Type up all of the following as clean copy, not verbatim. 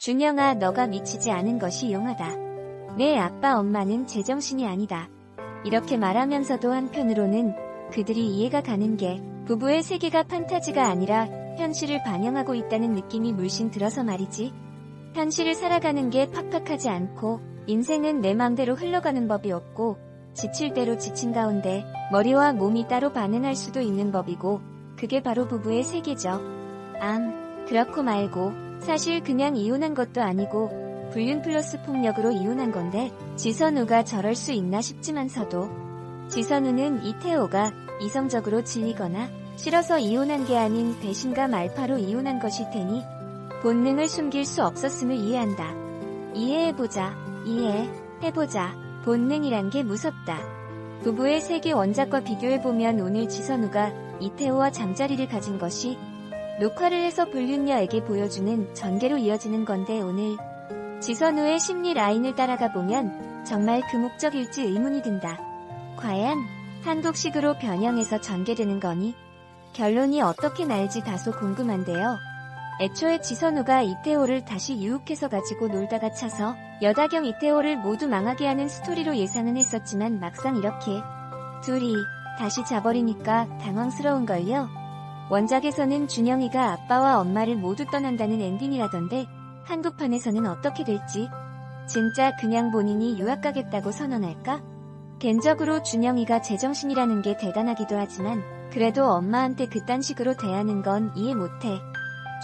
준영아, 너가 미치지 않은 것이 용하다. 내 아빠 엄마는 제정신이 아니다. 이렇게 말하면서도 한편으로는 그들이 이해가 가는 게 부부의 세계가 판타지가 아니라 현실을 반영하고 있다는 느낌이 물씬 들어서 말이지. 현실을 살아가는 게 팍팍하지 않고 인생은 내 맘대로 흘러가는 법이 없고 지칠 대로 지친 가운데 머리와 몸이 따로 반응할 수도 있는 법이고 그게 바로 부부의 세계죠. 그렇고 말고 사실 그냥 이혼한 것도 아니고 불륜 플러스 폭력으로 이혼한 건데 지선우가 저럴 수 있나 싶지만서도 지선우는 이태호가 이성적으로 질리거나 싫어서 이혼한 게 아닌 배신감 알파로 이혼한 것일 테니 본능을 숨길 수 없었음을 이해한다. 이해해보자. 본능이란 게 무섭다. 부부의 세계 원작과 비교해보면 오늘 지선우가 이태호와 잠자리를 가진 것이 녹화를 해서 불륜녀에게 보여주는 전개로 이어지는 건데 오늘 지선우의 심리 라인을 따라가 보면 정말 그 목적일지 의문이 든다. 과연 한국식으로 변형해서 전개되는 거니? 결론이 어떻게 날지 다소 궁금한데요. 애초에 지선우가 이태호를 다시 유혹해서 가지고 놀다가 차서 여다경 이태호를 모두 망하게 하는 스토리로 예상은 했었지만 막상 이렇게 둘이 다시 자버리니까 당황스러운걸요. 원작에서는 준영이가 아빠와 엄마를 모두 떠난다는 엔딩이라던데 한국판에서는 어떻게 될지? 진짜 그냥 본인이 유학 가겠다고 선언할까? 개인적으로 준영이가 제정신이라는 게 대단하기도 하지만 그래도 엄마한테 그딴 식으로 대하는 건 이해 못해.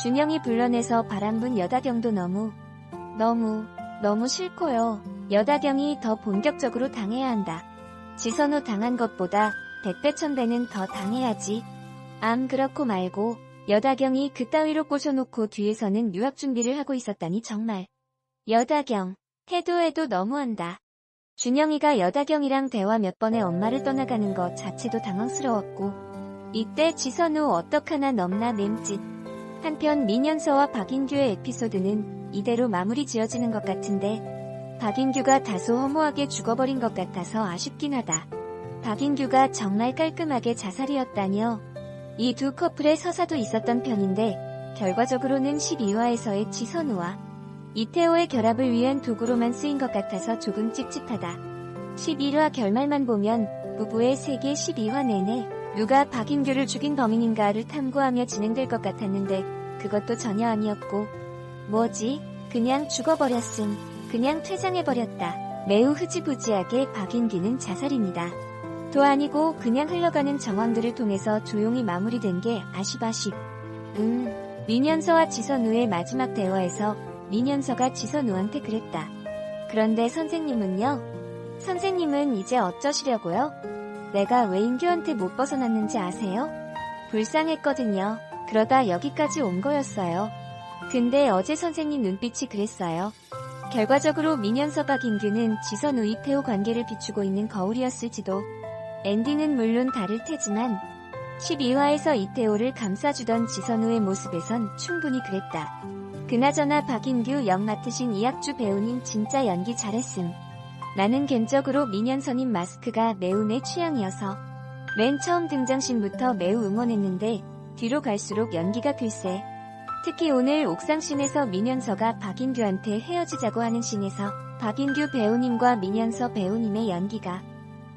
준영이 불러내서 바람분 여다경도 너무 싫고요. 여다경이 더 본격적으로 당해야 한다. 지선우 당한 것보다 100배 1000배는 더 당해야지. 그렇고 말고 여다경이 그따위로 꼬셔놓고 뒤에서는 유학 준비를 하고 있었다니 정말. 여다경, 해도 너무한다. 준영이가 여다경이랑 대화 몇 번에 엄마를 떠나가는 것 자체도 당황스러웠고 이때 지선우 어떡하나 넘나 맴짓. 한편 민현서와 박인규의 에피소드는 이대로 마무리 지어지는 것 같은데 박인규가 다소 허무하게 죽어버린 것 같아서 아쉽긴 하다. 박인규가 정말 깔끔하게 자살이었다뇨. 이 두 커플의 서사도 있었던 편인데 결과적으로는 12화에서의 지선우와 이태호의 결합을 위한 도구로만 쓰인 것 같아서 조금 찝찝하다. 11화 결말만 보면 부부의 세계 12화 내내 누가 박인규를 죽인 범인인가를 탐구하며 진행될 것 같았는데 그것도 전혀 아니었고 뭐지? 그냥 죽어버렸음. 그냥 퇴장해버렸다. 매우 흐지부지하게 박인규는 자살입니다. 도 아니고 그냥 흘러가는 정황들을 통해서 조용히 마무리된 게 아쉽아쉽. 민현서와 지선우의 마지막 대화에서 민현서가 지선우한테 그랬다. 그런데 선생님은요? 선생님은 이제 어쩌시려고요? 내가 왜 인규한테 못 벗어났는지 아세요? 불쌍했거든요. 그러다 여기까지 온 거였어요. 근데 어제 선생님 눈빛이 그랬어요. 결과적으로 민현서 박인규는 지선우 이태호 관계를 비추고 있는 거울이었을지도. 엔딩은 물론 다를 테지만 12화에서 이태호를 감싸주던 지선우의 모습에선 충분히 그랬다. 그나저나 박인규 역 맡으신 이학주 배우님 진짜 연기 잘했음. 나는 개인적으로 민현서님 마스크가 매우 내 취향이어서 맨 처음 등장신부터 매우 응원했는데 뒤로 갈수록 연기가 글쎄. 특히 오늘 옥상씬에서 민현서가 박인규한테 헤어지자고 하는 씬에서 박인규 배우님과 민현서 배우님의 연기가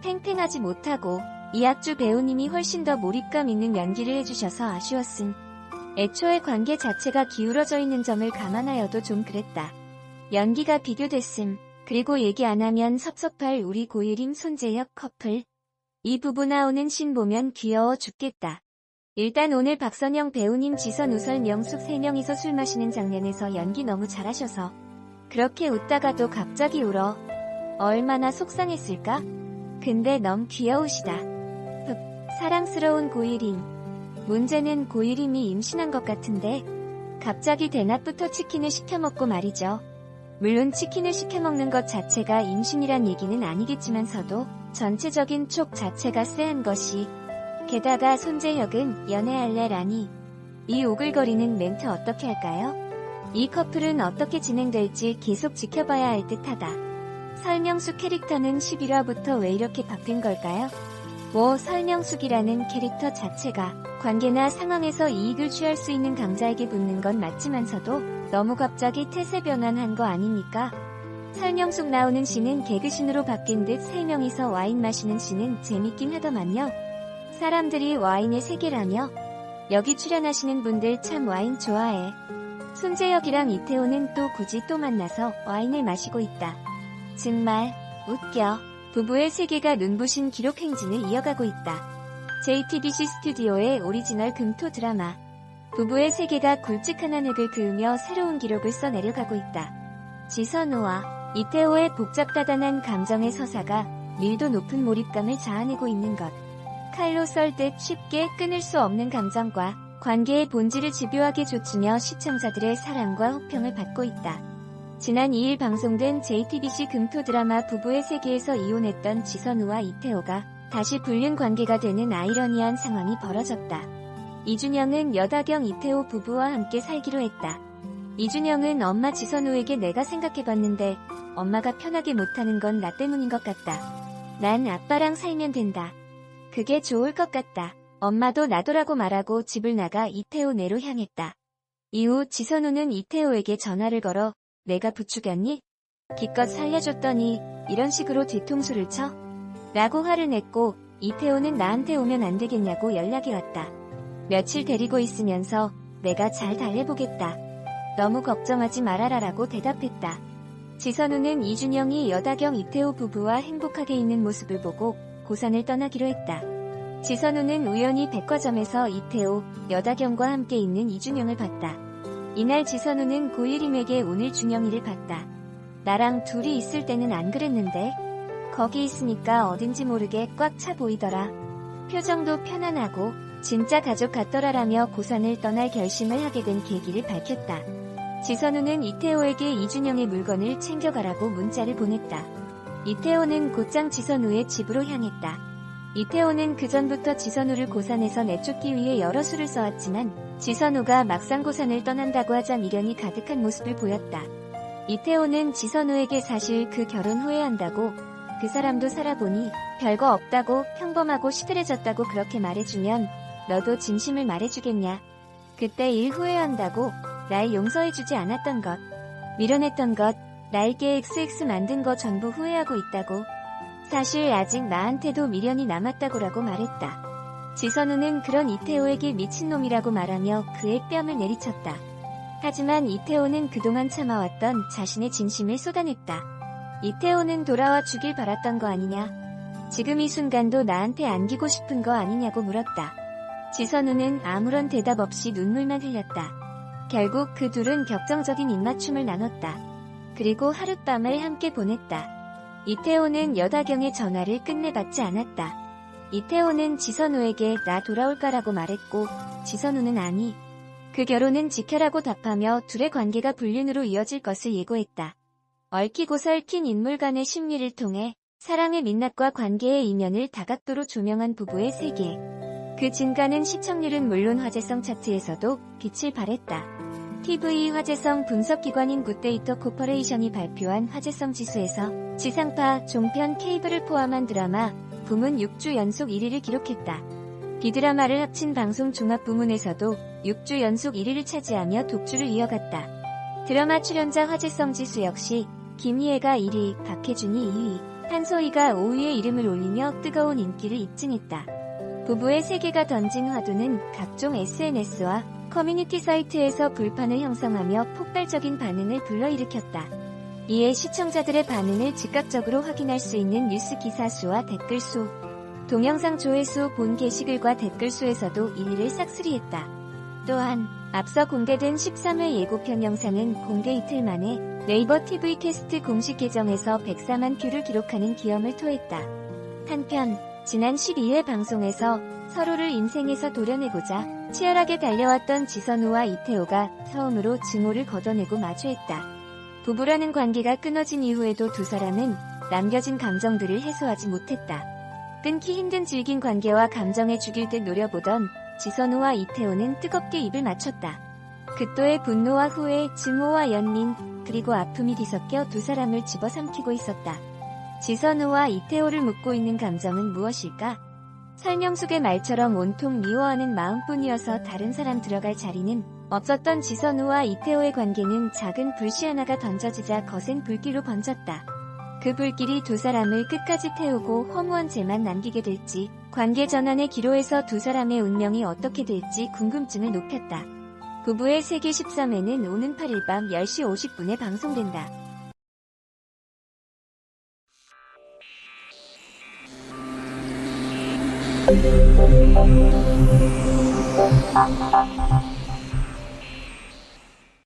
팽팽하지 못하고 이학주 배우님이 훨씬 더 몰입감 있는 연기를 해주셔서 아쉬웠음. 애초에 관계 자체가 기울어져 있는 점을 감안하여도 좀 그랬다. 연기가 비교됐음. 그리고 얘기 안 하면 섭섭할 우리 고유림 손재혁 커플. 이 부부 나오는 씬 보면 귀여워 죽겠다. 일단 오늘 박선영 배우님 지선우 설명숙 3명이서 술 마시는 장면에서 연기 너무 잘하셔서 그렇게 웃다가도 갑자기 울어. 얼마나 속상했을까? 근데 너무 귀여우시다. 사랑스러운 고유림. 문제는 고유림이 임신한 것 같은데 갑자기 대낮부터 치킨을 시켜먹고 말이죠. 물론 치킨을 시켜먹는 것 자체가 임신이란 얘기는 아니겠지만서도 전체적인 촉 자체가 쎄한 것이. 게다가 손재혁은 연애할래라니. 이 오글거리는 멘트 어떻게 할까요? 이 커플은 어떻게 진행될지 계속 지켜봐야 할 듯하다. 설명수 캐릭터는 11화부터 왜 이렇게 바뀐 걸까요? 설명숙이라는 캐릭터 자체가 관계나 상황에서 이익을 취할 수 있는 강자에게 붙는 건 맞지만서도 너무 갑자기 태세 변환한 거 아닙니까? 설명숙 나오는 씬은 개그씬으로 바뀐 듯 3명이서 와인 마시는 씬은 재밌긴 하더만요. 사람들이 와인의 세계라며. 여기 출연하시는 분들 참 와인 좋아해. 손재혁이랑 이태호는 또 굳이 또 만나서 와인을 마시고 있다. 정말 웃겨. 부부의 세계가 눈부신 기록 행진을 이어가고 있다. JTBC 스튜디오의 오리지널 금토 드라마. 부부의 세계가 굵직한 한 획을 그으며 새로운 기록을 써내려가고 있다. 지선우와 이태호의 복잡다단한 감정의 서사가 밀도 높은 몰입감을 자아내고 있는 것. 칼로 썰듯 쉽게 끊을 수 없는 감정과 관계의 본질을 집요하게 좇으며 시청자들의 사랑과 호평을 받고 있다. 지난 2일 방송된 JTBC 금토 드라마 부부의 세계에서 이혼했던 지선우와 이태호가 다시 불륜 관계가 되는 아이러니한 상황이 벌어졌다. 이준영은 여다경 이태호 부부와 함께 살기로 했다. 이준영은 엄마 지선우에게 내가 생각해봤는데 엄마가 편하게 못하는 건 나 때문인 것 같다. 난 아빠랑 살면 된다. 그게 좋을 것 같다. 엄마도 나도라고 말하고 집을 나가 이태호 내로 향했다. 이후 지선우는 이태호에게 전화를 걸어 내가 부추겼니? 기껏 살려줬더니 이런 식으로 뒤통수를 쳐? 라고 화를 냈고 이태호는 나한테 오면 안 되겠냐고 연락이 왔다. 며칠 데리고 있으면서 내가 잘 달래보겠다. 너무 걱정하지 말아라라고 대답했다. 지선우는 이준영이 여다경 이태호 부부와 행복하게 있는 모습을 보고 고산을 떠나기로 했다. 지선우는 우연히 백화점에서 이태호, 여다경과 함께 있는 이준영을 봤다. 이날 지선우는 고일임에게 오늘 준영이를 봤다. 나랑 둘이 있을 때는 안 그랬는데 거기 있으니까 어딘지 모르게 꽉 차 보이더라. 표정도 편안하고 진짜 가족 같더라라며 고산을 떠날 결심을 하게 된 계기를 밝혔다. 지선우는 이태호에게 이준영의 물건을 챙겨가라고 문자를 보냈다. 이태호는 곧장 지선우의 집으로 향했다. 이태호는 그전부터 지선우를 고산에서 내쫓기 위해 여러 수를 써왔지만 지선우가 막상 고산을 떠난다고 하자 미련이 가득한 모습을 보였다. 이태호는 지선우에게 사실 그 결혼 후회한다고 그 사람도 살아보니 별거 없다고 평범하고 시들해졌다고 그렇게 말해주면 너도 진심을 말해주겠냐. 그때 일 후회한다고 날 용서해주지 않았던 것, 미련했던 것, 나에게 XX 만든 거 전부 후회하고 있다고. 사실 아직 나한테도 미련이 남았다고라고 말했다. 지선우는 그런 이태호에게 미친놈이라고 말하며 그의 뺨을 내리쳤다. 하지만 이태호는 그동안 참아왔던 자신의 진심을 쏟아냈다. 이태호는 돌아와 주길 바랐던 거 아니냐? 지금 이 순간도 나한테 안기고 싶은 거 아니냐고 물었다. 지선우는 아무런 대답 없이 눈물만 흘렸다. 결국 그 둘은 격정적인 입맞춤을 나눴다. 그리고 하룻밤을 함께 보냈다. 이태호는 여다경의 전화를 끝내 받지 않았다. 이태호는 지선우에게 나 돌아올까라고 말했고 지선우는 아니. 그 결혼은 지켜라고 답하며 둘의 관계가 불륜으로 이어질 것을 예고했다. 얽히고 설킨 인물 간의 심리를 통해 사랑의 민낯과 관계의 이면을 다각도로 조명한 부부의 세계. 그 진가는 시청률은 물론 화제성 차트에서도 빛을 발했다. TV 화제성 분석기관인 굿데이터 코퍼레이션이 발표한 화제성 지수에서 지상파, 종편, 케이블을 포함한 드라마, 부문 6주 연속 1위를 기록했다. 비드라마를 합친 방송 종합 부문에서도 6주 연속 1위를 차지하며 독주를 이어갔다. 드라마 출연자 화제성 지수 역시 김희애가 1위, 박해준이 2위, 한소희가 5위에 이름을 올리며 뜨거운 인기를 입증했다. 부부의 세계가 던진 화두는 각종 SNS와 커뮤니티 사이트에서 불판을 형성하며 폭발적인 반응을 불러일으켰다. 이에 시청자들의 반응을 즉각적으로 확인할 수 있는 뉴스 기사 수와 댓글 수, 동영상 조회수, 본 게시글과 댓글 수에서도 1위를 싹쓸이했다. 또한 앞서 공개된 13회 예고편 영상은 공개 이틀 만에 네이버 TV 캐스트 공식 계정에서 104만 뷰를 기록하는 기염을 토했다. 한편 지난 12회 방송에서 서로를 인생에서 도려내고자 치열하게 달려왔던 지선우와 이태호가 처음으로 증오를 걷어내고 마주했다. 부부라는 관계가 끊어진 이후에도 두 사람은 남겨진 감정들을 해소하지 못했다. 끊기 힘든 질긴 관계와 감정에 죽일 듯 노려보던 지선우와 이태호는 뜨겁게 입을 맞췄다. 극도의 분노와 후회, 증오와 연민, 그리고 아픔이 뒤섞여 두 사람을 집어삼키고 있었다. 지선우와 이태호를 묶고 있는 감정은 무엇일까? 설명숙의 말처럼 온통 미워하는 마음뿐이어서 다른 사람 들어갈 자리는 없었던 지선우와 이태호의 관계는 작은 불씨 하나가 던져지자 거센 불길로 번졌다. 그 불길이 두 사람을 끝까지 태우고 허무한 죄만 남기게 될지, 관계 전환의 기로에서 두 사람의 운명이 어떻게 될지 궁금증을 높였다. 부부의 세계 13회는 오는 8일 밤 10시 50분에 방송된다.